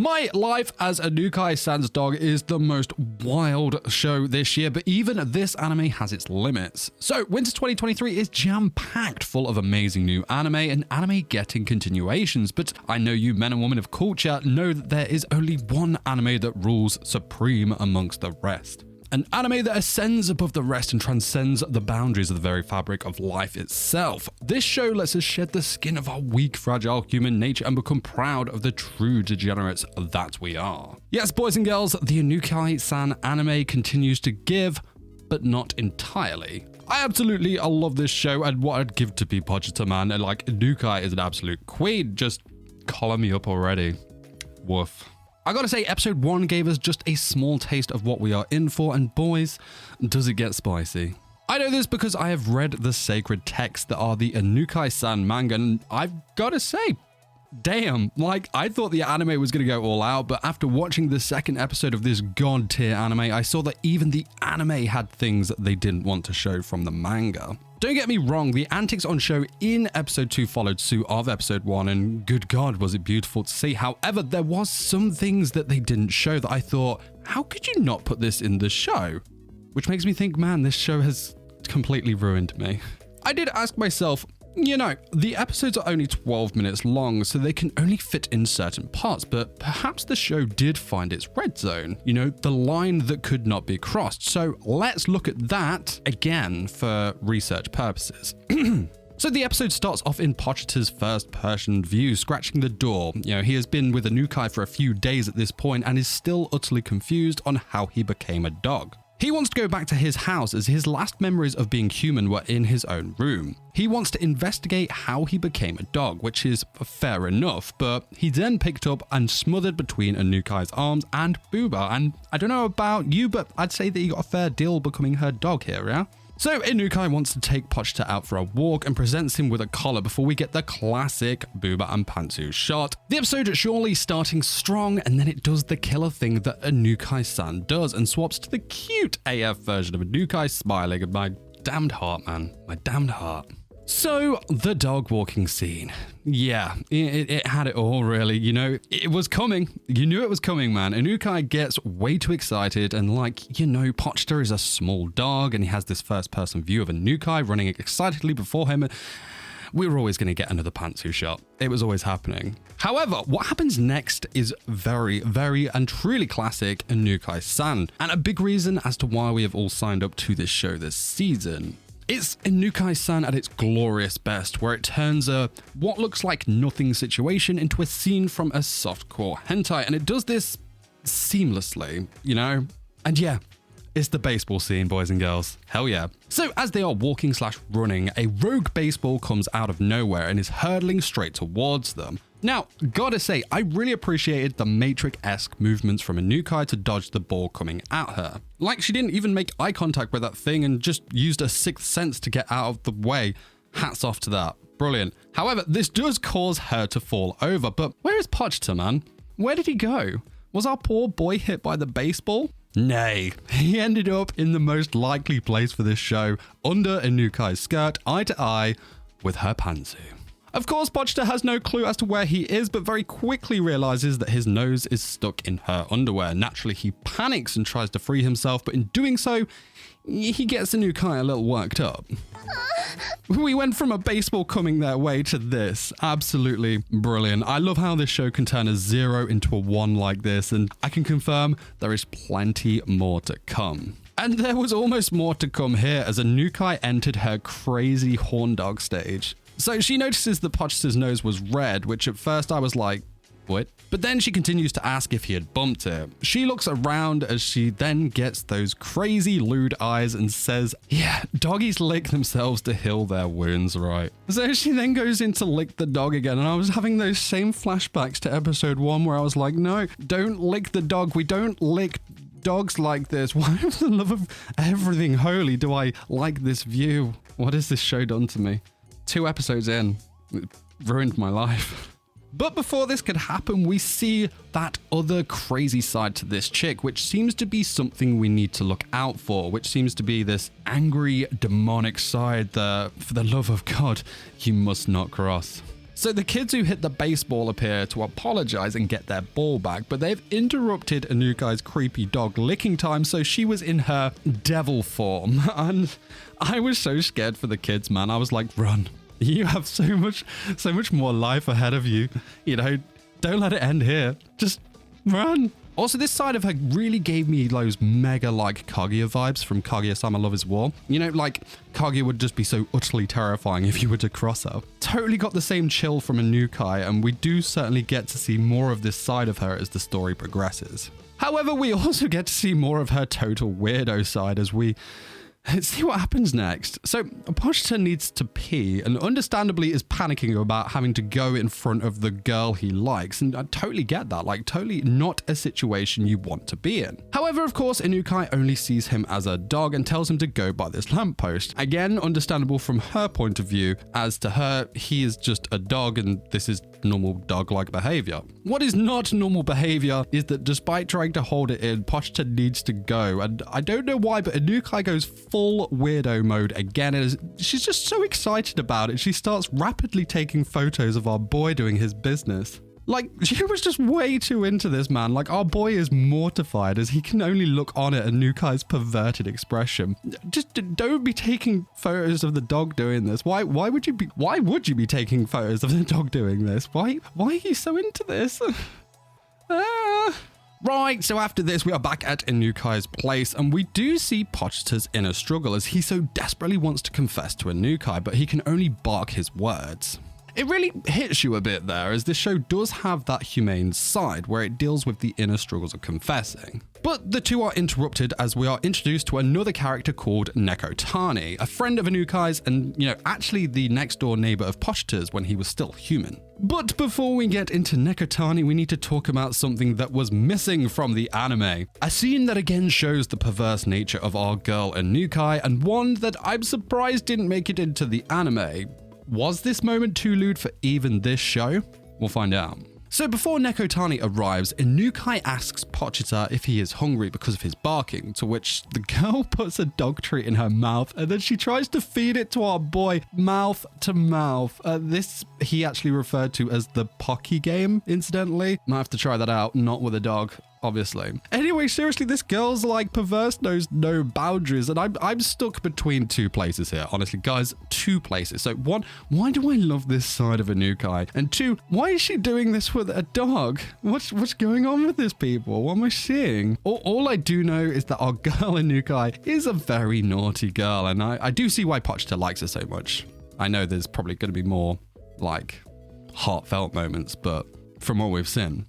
My Life as Inukai-San's Dog is the most wild show this year, but even this anime has its limits. So winter 2023 is jam-packed full of amazing new anime and anime getting continuations, but I know you men and women of culture know that there is only one anime that rules supreme amongst the rest. An anime that ascends above the rest and transcends the boundaries of the very fabric of life itself. This show lets us shed the skin of our weak, fragile human nature and become proud of the true degenerates that we are. Yes, boys and girls, the Inukai-San anime continues to give, but not entirely. I love this show and what I'd give to be Pochita, man. Like, Nukai is an absolute queen. Just collar me up already. Woof. I gotta say, episode 1 gave us just a small taste of what we are in for, and boys, does it get spicy. I know this because I have read the sacred texts that are the Inukai-San manga, and I've gotta say, damn, like, I thought the anime was gonna go all out, but after watching the second episode of this god tier anime, I saw that even the anime had things that they didn't want to show from the manga. Don't get me wrong, the antics on show in episode 2 followed suit of episode 1, and good God, was it beautiful to see. However, there was some things that they didn't show that I thought, how could you not put this in the show? Which makes me think, man, this show has completely ruined me. I did ask myself, you know, the episodes are only 12 minutes long, so they can only fit in certain parts, but perhaps the show did find its red zone, you know, the line that could not be crossed. So let's look at that again for research purposes. So the episode starts off in Pochita's first person view, scratching the door. You know, he has been with Inukai for a few days at this point and is still utterly confused on how he became a dog. He wants to go back to his house as his last memories of being human were in his own room. He wants to investigate how he became a dog, which is fair enough, but he then picked up and smothered between Inukai's arms and Booba, and I don't know about you, but I'd say that you got a fair deal becoming her dog here, yeah? So Inukai wants to take Pochita out for a walk and presents him with a collar before we get the classic Booba and Pantsu shot. The episode surely starting strong, and then it does the killer thing that Inukai-San does and swaps to the cute AF version of Inukai smiling, and my damned heart, man. My damned heart. So, the dog walking scene. Yeah, it had it all, really. You know, it was coming. You knew it was coming, man. Inukai gets way too excited, and like, you know, Pochita is a small dog, and he has this first-person view of Inukai running excitedly before him. We were always going to get another pantsu shot. It was always happening. However, what happens next is very, very and truly classic Inukai-San, and a big reason as to why we have all signed up to this show this season. It's Inukai-San at its glorious best, where it turns a what looks like nothing situation into a scene from a softcore hentai, and it does this seamlessly, you know? And yeah, it's the baseball scene, boys and girls. Hell yeah. So as they are walking / running, a rogue baseball comes out of nowhere and is hurtling straight towards them. Now, gotta say, I really appreciated the Matrix-esque movements from Inukai to dodge the ball coming at her. Like, she didn't even make eye contact with that thing and just used her sixth sense to get out of the way. Hats off to that. Brilliant. However, this does cause her to fall over, but where is Pochita, man? Where did he go? Was our poor boy hit by the baseball? Nay, he ended up in the most likely place for this show, under Inukai's skirt, eye to eye, with her pantsu. Of course, Pochita has no clue as to where he is, but very quickly realizes that his nose is stuck in her underwear. Naturally, he panics and tries to free himself, but in doing so, he gets Inukai a little worked up. We went from a baseball coming their way to this. Absolutely brilliant. I love how this show can turn a 0 into a 1 like this, and I can confirm there is plenty more to come. And there was almost more to come here as Inukai entered her crazy horn dog stage. So she notices that Pochita's nose was red, which at first I was like, what? But then she continues to ask if he had bumped it. She looks around as she then gets those crazy lewd eyes and says, yeah, doggies lick themselves to heal their wounds, right? So she then goes in to lick the dog again, and I was having those same flashbacks to episode 1 where I was like, no, don't lick the dog. We don't lick dogs like this. Why, for the love of everything holy, do I like this view? What has this show done to me? 2 episodes in, it ruined my life. But before this could happen, we see that other crazy side to this chick, which seems to be something we need to look out for, which seems to be this angry, demonic side that, for the love of God, you must not cross. So the kids who hit the baseball appear to apologize and get their ball back, but they've interrupted Inukai's creepy dog licking time, so she was in her devil form. And I was so scared for the kids, man. I was like, run. You have so much more life ahead of you. You know, don't let it end here. Just run. Also, this side of her really gave me those mega-like Kaguya vibes from Kaguya-sama Love is War. You know, like, Kaguya would just be so utterly terrifying if you were to cross her. Totally got the same chill from Inukai, and we do certainly get to see more of this side of her as the story progresses. However, we also get to see more of her total weirdo side as we see what happens next. So, Pochita needs to pee and understandably is panicking about having to go in front of the girl he likes. And I totally get that, like totally not a situation you want to be in. However, of course, Inukai only sees him as a dog and tells him to go by this lamppost. Again, understandable from her point of view, as to her, he is just a dog and this is normal dog-like behavior. What is not normal behavior is that despite trying to hold it in, Pochita needs to go. And I don't know why, but Inukai goes full weirdo mode again. She's just so excited about it. She starts rapidly taking photos of our boy doing his business. Like, she was just way too into this, man. Like, our boy is mortified as he can only look on at Inukai's perverted expression. Just don't be taking photos of the dog doing this. Why would you be taking photos of the dog doing this? Why are you so into this? Right, so after this, we are back at Inukai's place, and we do see Pochita's inner struggle as he so desperately wants to confess to Inukai, but he can only bark his words. It really hits you a bit there, as this show does have that humane side where it deals with the inner struggles of confessing. But the two are interrupted as we are introduced to another character called Nekotani, a friend of Inukai's and, actually the next door neighbor of Pochita's when he was still human. But before we get into Nekotani, we need to talk about something that was missing from the anime. A scene that again shows the perverse nature of our girl Inukai, and one that I'm surprised didn't make it into the anime. Was this moment too lewd for even this show? We'll find out. So before Nekotani arrives, Inukai asks Pochita if he is hungry because of his barking, to which the girl puts a dog treat in her mouth and then she tries to feed it to our boy, mouth to mouth. This he actually referred to as the Pocky game, incidentally. Might have to try that out, not with a dog, obviously. Anyway, seriously, this girl's like perverse, knows no boundaries, and I'm stuck between two places here. Honestly, guys, two places. So one, why do I love this side of Inukai? And two, why is she doing this with a dog? What's going on with this, people? What am I seeing? All I do know is that our girl Inukai is a very naughty girl, and I do see why Pochita likes her so much. I know there's probably going to be more like heartfelt moments, but from what we've seen,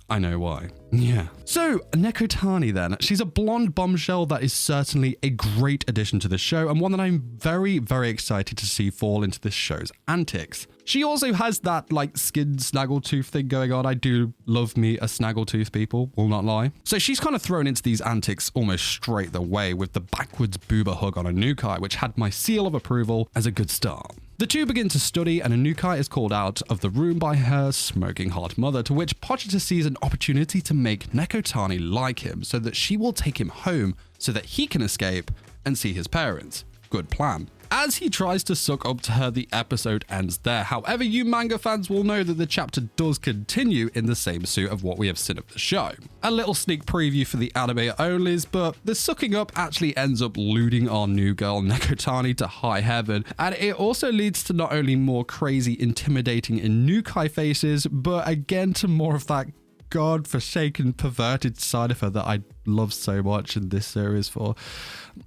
I know why. Yeah. So, Nekotani then. She's a blonde bombshell that is certainly a great addition to the show and one that I'm very, very excited to see fall into this show's antics. She also has that like skin snaggletooth thing going on. I do love me a snaggletooth, people, will not lie. So she's kind of thrown into these antics almost straight away with the backwards booba hug on Inukai, which had my seal of approval as a good start. The two begin to study and Inukai is called out of the room by her smoking hot mother, to which Pochita sees an opportunity to make Nekotani like him so that she will take him home so that he can escape and see his parents. Good plan. As he tries to suck up to her, the episode ends there. However, you manga fans will know that the chapter does continue in the same suit of what we have seen of the show. A little sneak preview for the anime onlys, but the sucking up actually ends up lewding our new girl Nekotani to high heaven, and it also leads to not only more crazy, intimidating Inukai faces, but again to more of that god-forsaken, perverted side of her that I love so much in this series for.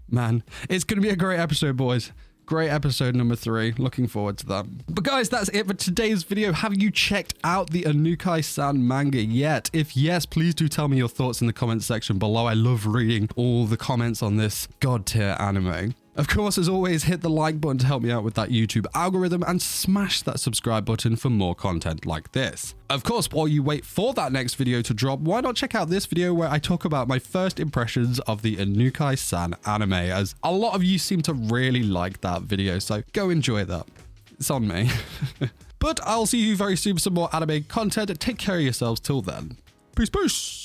Man, it's going to be a great episode, boys. Great episode number 3. Looking forward to that. But guys, that's it for today's video. Have you checked out the Inukai-San manga yet? If yes, please do tell me your thoughts in the comments section below. I love reading all the comments on this god tier anime. Of course, as always, hit the like button to help me out with that YouTube algorithm and smash that subscribe button for more content like this. Of course, while you wait for that next video to drop, why not check out this video where I talk about my first impressions of the Inukai-San anime, as a lot of you seem to really like that video, so go enjoy that. It's on me. But I'll see you very soon for some more anime content. Take care of yourselves till then. Peace, peace!